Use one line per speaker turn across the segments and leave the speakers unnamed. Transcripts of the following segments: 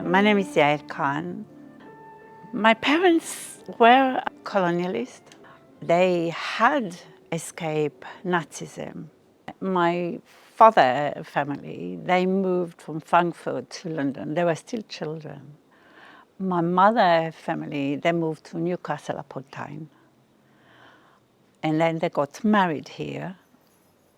My name is Yael Kahn. My parents were colonialists. They had escaped Nazism. My father family, they moved from Frankfurt to London. They were still children. My mother family, they moved to Newcastle upon Tyne. And then they got married here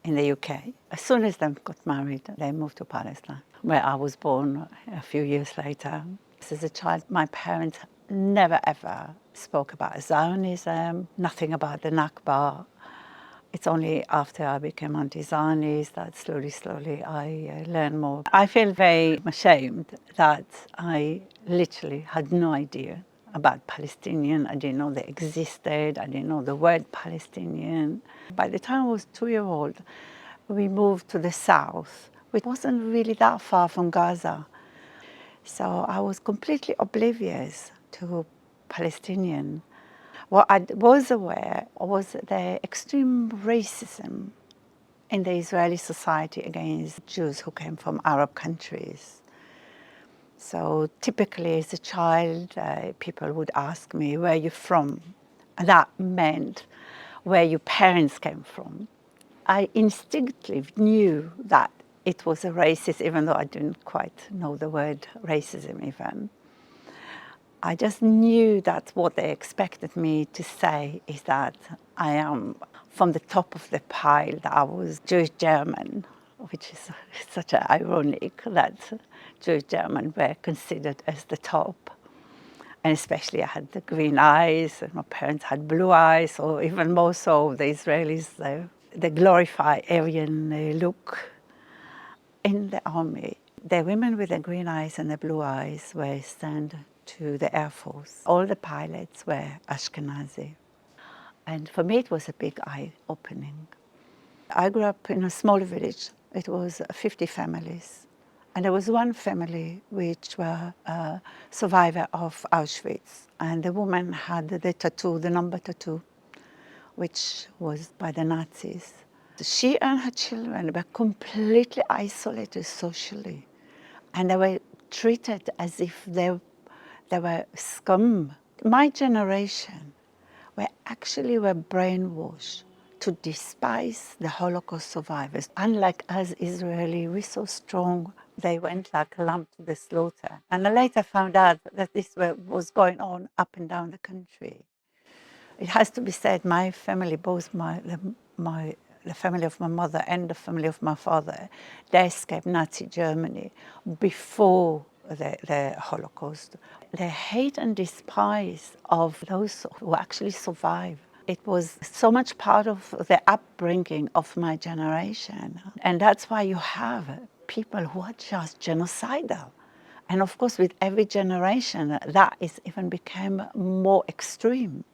in the UK. As soon as they got married, they moved to Palestine, where I was born a few years later. As a child, my parents never ever spoke about Zionism, nothing about the Nakba. It's only after I became anti-Zionist that slowly I learned more. I feel very ashamed that I literally had no idea about Palestinian. I didn't know they existed. I didn't know the word Palestinian. By the time I was 2 years old, we moved to the south, which wasn't really that far from Gaza. So I was completely oblivious to Palestinian. What I was aware was the extreme racism in the Israeli society against Jews who came from Arab countries. So typically as a child, people would ask me, where are you from? And that meant where your parents came from. I instinctively knew that it was a racist, even though I didn't quite know the word racism even. I just knew that what they expected me to say is that I am from the top of the pile, that I was Jewish German, which is such an ironic that Jewish German were considered as the top. And especially I had the green eyes, and my parents had blue eyes, or even more so the Israelis, they glorify Aryan look. In the army, the women with the green eyes and the blue eyes were sent to the Air Force. All the pilots were Ashkenazi. And for me, it was a big eye-opening. I grew up in a small village. It was 50 families. And there was one family which were a survivor of Auschwitz. And the woman had the tattoo, the number tattoo, which was by the Nazis. She and her children were completely isolated socially. And they were treated as if they were scum. My generation were brainwashed to despise the Holocaust survivors. Unlike us Israeli, we're so strong. They went like a lamb to the slaughter. And I later found out that this was going on up and down the country. It has to be said, my family, both the family of my mother and the family of my father, they escaped Nazi Germany before the Holocaust. The hate and despise of those who actually survived. It was so much part of the upbringing of my generation. And that's why you have people who are just genocidal. And of course, with every generation, that is even became more extreme.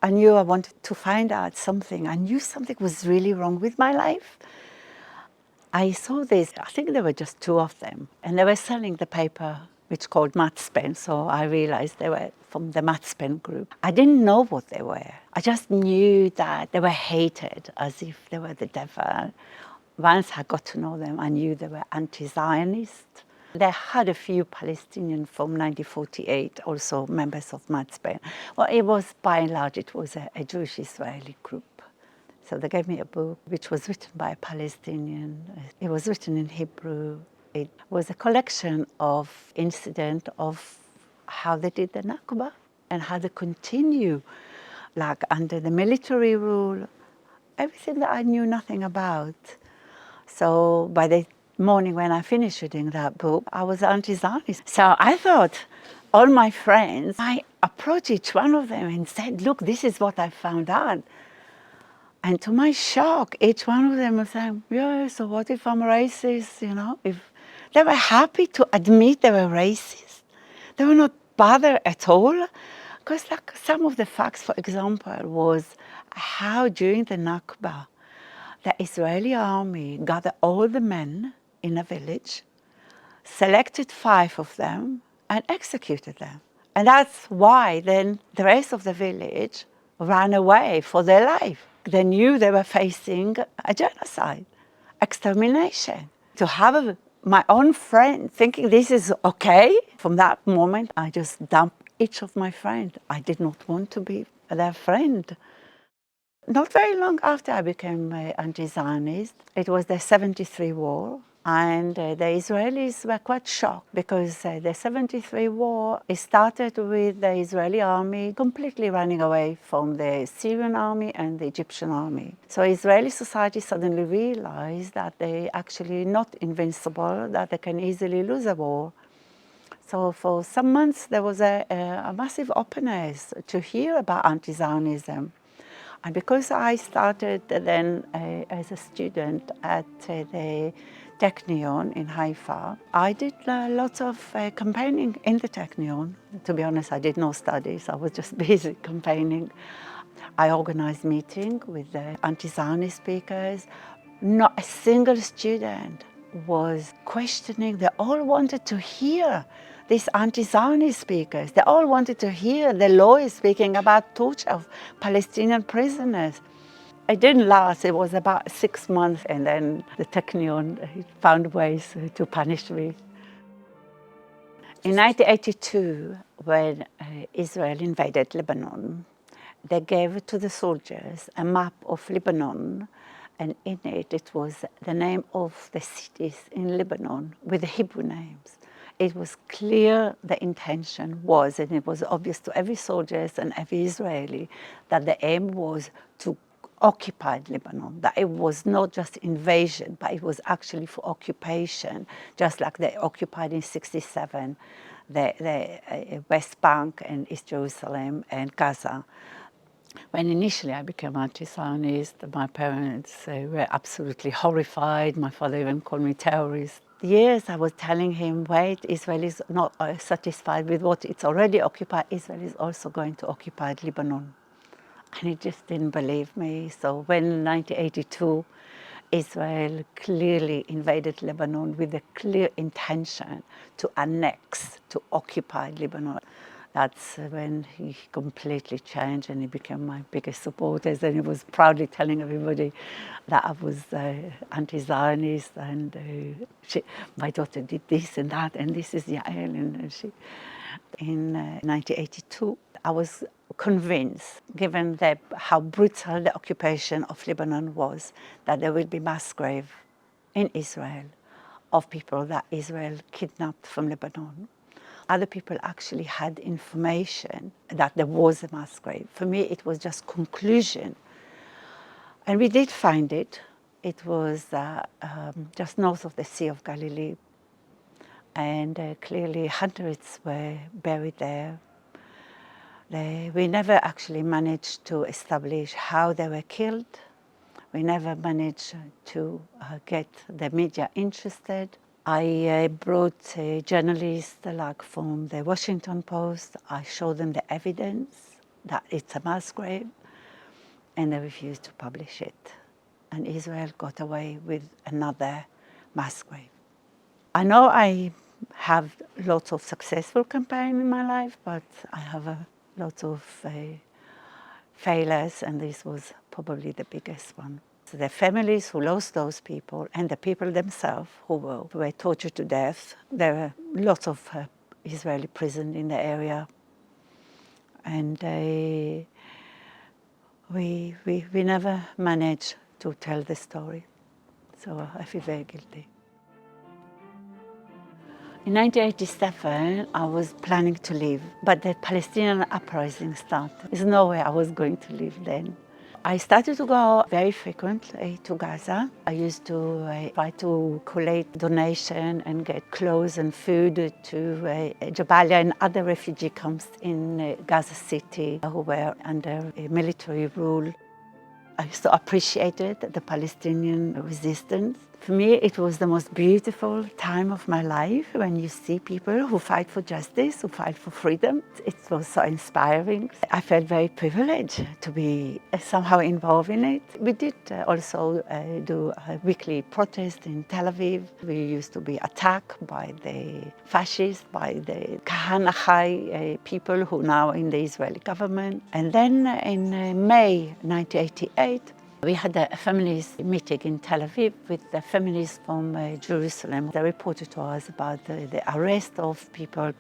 I knew I wanted to find out something. I knew something was really wrong with my life. I saw this, I think there were just two of them, and they were selling the paper which called Matzpen, so I realized they were from the Matzpen group. I didn't know what they were. I just knew that they were hated as if they were the devil. Once I got to know them, I knew they were anti-Zionist. They had a few Palestinians from 1948, also members of Matzpen. Well, it was, by and large, it was a Jewish-Israeli group. So they gave me a book which was written by a Palestinian. It was written in Hebrew. It was a collection of incidents of how they did the Nakba and how they continue, like under the military rule, everything that I knew nothing about. So by the morning when I finished reading that book, I was anti-Zionist. So I thought, all my friends, I approached each one of them and said, look, this is what I found out. And to my shock, each one of them was saying, yeah, so what if I'm racist, If they were happy to admit they were racist. They were not bothered at all. Because like some of the facts, for example, was how during the Nakba, the Israeli army gathered all the men in a village, selected 5 of them, and executed them. And that's why then the rest of the village ran away for their life. They knew they were facing a genocide, extermination. To have my own friend, thinking this is okay. From that moment, I just dumped each of my friends. I did not want to be their friend. Not very long after I became anti-Zionist, it was the 73 war, and the Israelis were quite shocked because the 73 war started with the Israeli army completely running away from the Syrian army and the Egyptian army. So Israeli society suddenly realized that they actually not invincible, that they can easily lose a war. So for some months there was a massive openness to hear about anti-Zionism. And because I started then as a student at the Technion in Haifa, I did lots of campaigning in the Technion. To be honest, I did no studies, I was just busy campaigning. I organized meetings with the anti-Zionist speakers. Not a single student was questioning. They all wanted to hear these anti-Zionist speakers. They all wanted to hear the lawyers speaking about torture of Palestinian prisoners. It didn't last. It was about 6 months, and then the Technion found ways to punish me. In 1982, when Israel invaded Lebanon, they gave to the soldiers a map of Lebanon, and in it was the name of the cities in Lebanon with the Hebrew names. It was clear the intention was, and it was obvious to every soldier and every Israeli, that the aim was to occupy Lebanon, that it was not just invasion, but it was actually for occupation, just like they occupied in 1967 the West Bank and East Jerusalem and Gaza. When initially I became anti-Zionist, my parents were absolutely horrified. My father even called me terrorist. Years I was telling him, wait, Israel is not satisfied with what it's already occupied. Israel is also going to occupy Lebanon. And he just didn't believe me. So when in 1982, Israel clearly invaded Lebanon with a clear intention to annex, to occupy Lebanon, that's when he completely changed and he became my biggest supporter. And he was proudly telling everybody that I was anti-Zionist and my daughter did this and that, and this is Yael. And in 1982, I was convinced, given how brutal the occupation of Lebanon was, that there would be mass grave in Israel of people that Israel kidnapped from Lebanon. Other people actually had information that there was a mass grave. For me, it was just conclusion. And we did find it. It was just north of the Sea of Galilee. And clearly hundreds were buried there. We never actually managed to establish how they were killed. We never managed to get the media interested. I brought journalists like from the Washington Post. I showed them the evidence that it's a mass grave, and they refused to publish it. And Israel got away with another mass grave. I know I have lots of successful campaigns in my life, but I have a lot of failures, and this was probably the biggest one. So the families who lost those people and the people themselves who were tortured to death. There were lots of Israeli prisons in the area, and we never managed to tell the story. So I feel very guilty. In 1987, I was planning to leave, but the Palestinian uprising started. There's no way I was going to leave then. I started to go very frequently to Gaza. I used to try to collect donation and get clothes and food to Jabalia and other refugee camps in Gaza City who were under military rule. I so appreciated the Palestinian resistance. For me, it was the most beautiful time of my life when you see people who fight for justice, who fight for freedom. It was so inspiring. I felt very privileged to be somehow involved in it. We did also do a weekly protest in Tel Aviv. We used to be attacked by the fascists, by the Kahn people who now are in the Israeli government. And then in May 1988, We had a feminist meeting in Tel Aviv with the feminists from Jerusalem. They reported to us about the arrest of people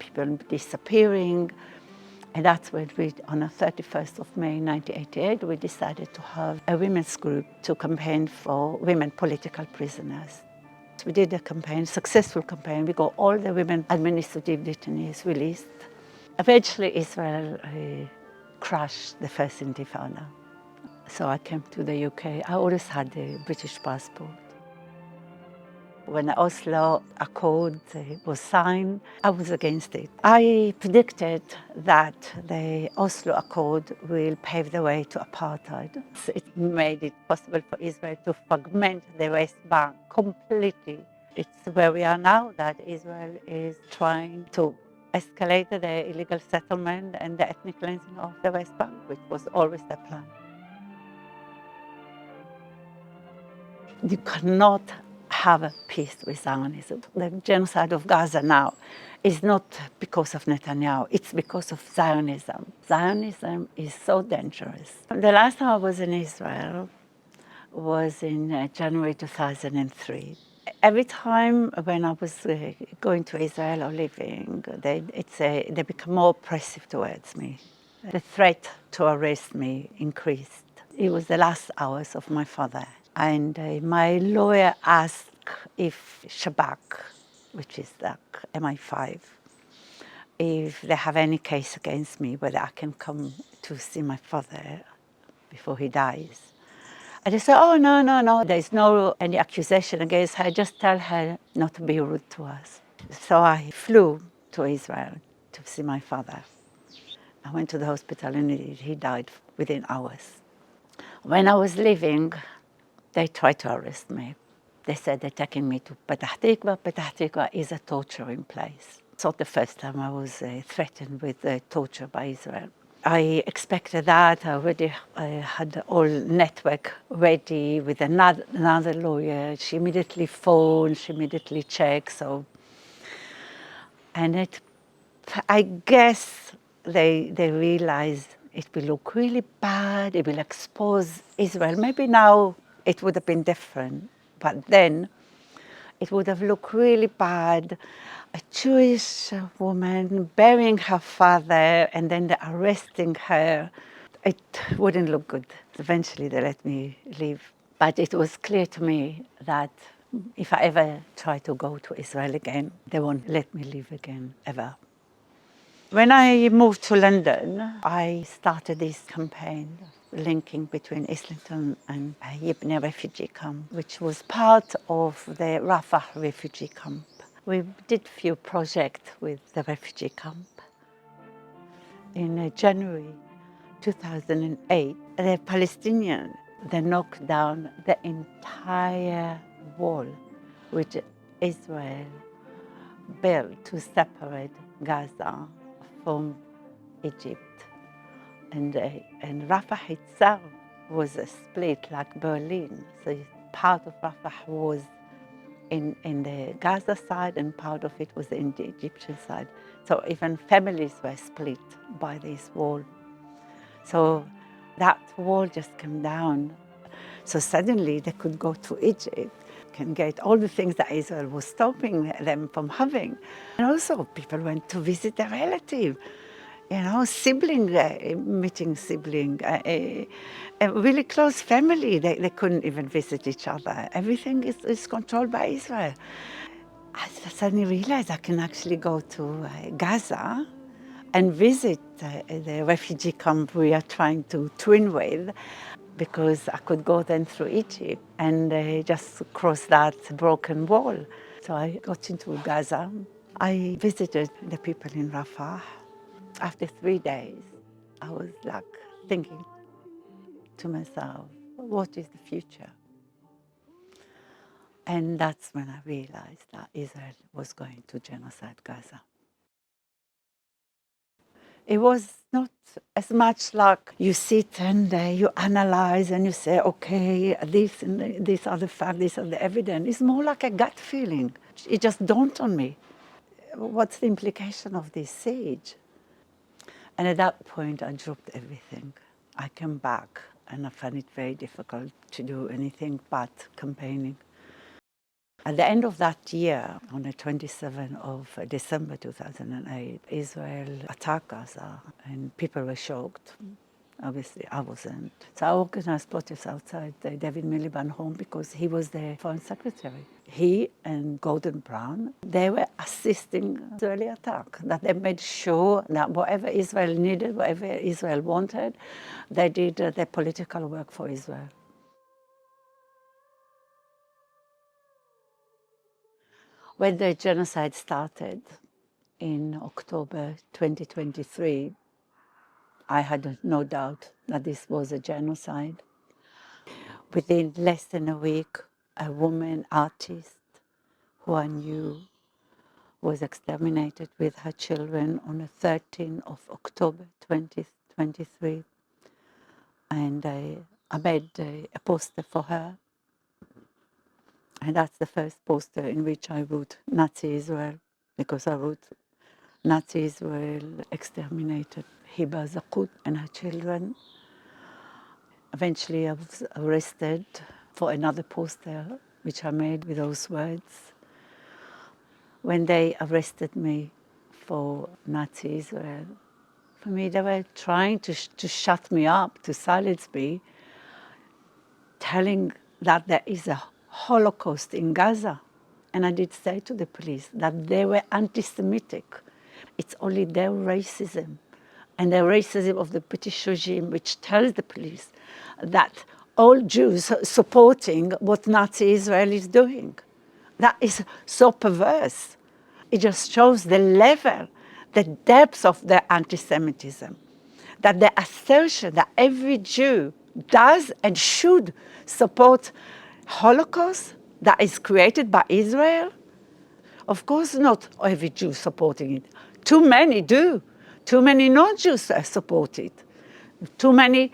disappearing. And that's when we, on the 31st of May 1988, we decided to have a women's group to campaign for women political prisoners. We did a campaign, successful campaign. We got all the women administrative detainees released. Eventually, Israel crashed the first intifada. So I came to the UK. I always had a British passport. When the Oslo Accord was signed, I was against it. I predicted that the Oslo Accord will pave the way to apartheid. It made it possible for Israel to fragment the West Bank completely. It's where we are now, that Israel is trying to escalate the illegal settlement and the ethnic cleansing of the West Bank, which was always the plan. You cannot have a peace with Zionism. The genocide of Gaza now is not because of Netanyahu, it's because of Zionism. Zionism is so dangerous. The last time I was in Israel was in January 2003. Every time when I was going to Israel or leaving, they become more oppressive towards me. The threat to arrest me increased. It was the last hours of my father. And my lawyer asked if Shabak, which is like MI5, if they have any case against me, whether I can come to see my father before he dies. And they said, oh, no, there's no any accusation against her, just tell her not to be rude to us. So I flew to Israel to see my father. I went to the hospital and he died within hours. When I was leaving, they tried to arrest me. They said they're taking me to Petah Tikva. Petah Tikva is a torturing place. It's not the first time I was threatened with torture by Israel. I expected that. I already had the whole network ready with another lawyer. She immediately phoned, she immediately checked. And I guess they realized it will look really bad, it will expose Israel. Maybe now it would have been different, but then it would have looked really bad. A Jewish woman burying her father and then they're arresting her. It wouldn't look good. Eventually they let me leave. But it was clear to me that if I ever try to go to Israel again, they won't let me leave again, ever. When I moved to London, I started this campaign linking between Islington and Yibne refugee camp, which was part of the Rafah refugee camp. We did a few projects with the refugee camp. In January 2008, the Palestinians, they knocked down the entire wall which Israel built to separate Gaza from Egypt. And Rafah itself was split like Berlin. So part of Rafah was in the Gaza side and part of it was in the Egyptian side. So even families were split by this wall. So that wall just came down. So suddenly they could go to Egypt, can get all the things that Israel was stopping them from having. And also people went to visit their relative, sibling, meeting sibling, a really close family. They couldn't even visit each other. Everything is controlled by Israel. I suddenly realized I can actually go to Gaza and visit the refugee camp we are trying to twin with, because I could go then through Egypt and just cross that broken wall. So I got into Gaza. I visited the people in Rafah. After 3 days, I was like thinking to myself, what is the future? And that's when I realized that Israel was going to genocide Gaza. It was not as much like you sit and you analyze and you say, okay, this and these are the facts, these are the evidence. It's more like a gut feeling. It just dawned on me. What's the implication of this siege? And at that point, I dropped everything. I came back and I found it very difficult to do anything but campaigning. At the end of that year, on the 27th of December 2008, Israel attacked Gaza and people were shocked. Obviously, I wasn't. So I organized protests outside David Miliband's home because he was the foreign secretary. He and Gordon Brown, they were assisting Israeli attack, that they made sure that whatever Israel needed, whatever Israel wanted, they did their political work for Israel. When the genocide started in October 2023, I had no doubt that this was a genocide. Within less than a week, a woman artist who I knew was exterminated with her children on the 13th of October 2023. And I made a poster for her. And that's the first poster in which I wrote Nazi Israel, because I wrote Nazi Israel exterminated Hiba Zakut and her children. Eventually I was arrested for another poster which I made with those words. When they arrested me for Nazi Israel, for me they were trying to shut me up, to silence me, telling that there is a Holocaust in Gaza. And I did say to the police that they were anti-Semitic. It's only their racism and the racism of the British regime which tells the police that all Jews are supporting what Nazi Israel is doing. That is so perverse. It just shows the level, the depth of their anti-Semitism. That the assertion that every Jew does and should support Holocaust that is created by Israel. Of course not every Jew supporting it. Too many do. Too many non-Jews support it. Too many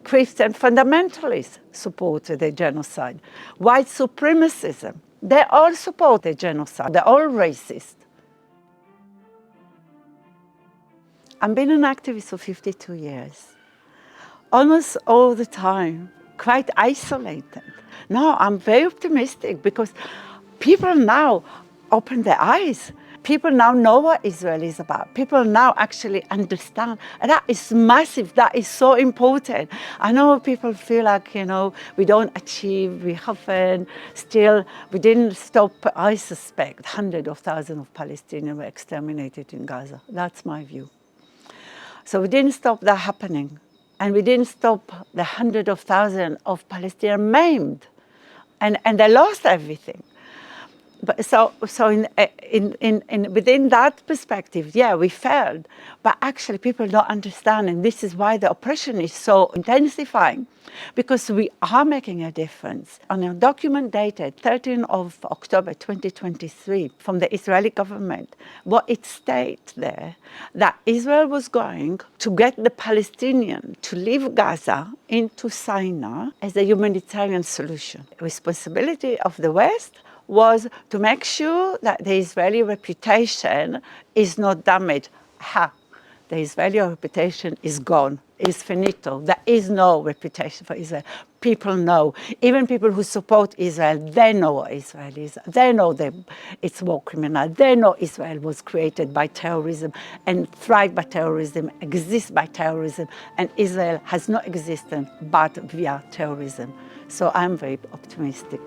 Christian fundamentalists support the genocide. White supremacism, they all support the genocide. They're all racist. I've been an activist for 52 years. Almost all the time, quite isolated. No, I'm very optimistic because people now open their eyes. People now know what Israel is about. People now actually understand. And that is massive. That is so important. I know people feel like, we don't achieve, we haven't, still, we didn't stop, I suspect, hundreds of thousands of Palestinians were exterminated in Gaza. That's my view. So we didn't stop that happening. And we didn't stop the hundreds of thousands of Palestinians maimed. And they lost everything. But so within that perspective, yeah, we failed. But actually people don't understand, and this is why the oppression is so intensifying, because we are making a difference. On a document dated 13th of October 2023 from the Israeli government, what it states there, that Israel was going to get the Palestinians to leave Gaza into Sinai as a humanitarian solution. The responsibility of the West was to make sure that the Israeli reputation is not damaged. The Israeli reputation is gone, is finito. There is no reputation for Israel. People know. Even people who support Israel, they know what Israel is. They know it's war criminal. They know Israel was created by terrorism and thrived by terrorism, exists by terrorism, and Israel has no existence but via terrorism. So I'm very optimistic.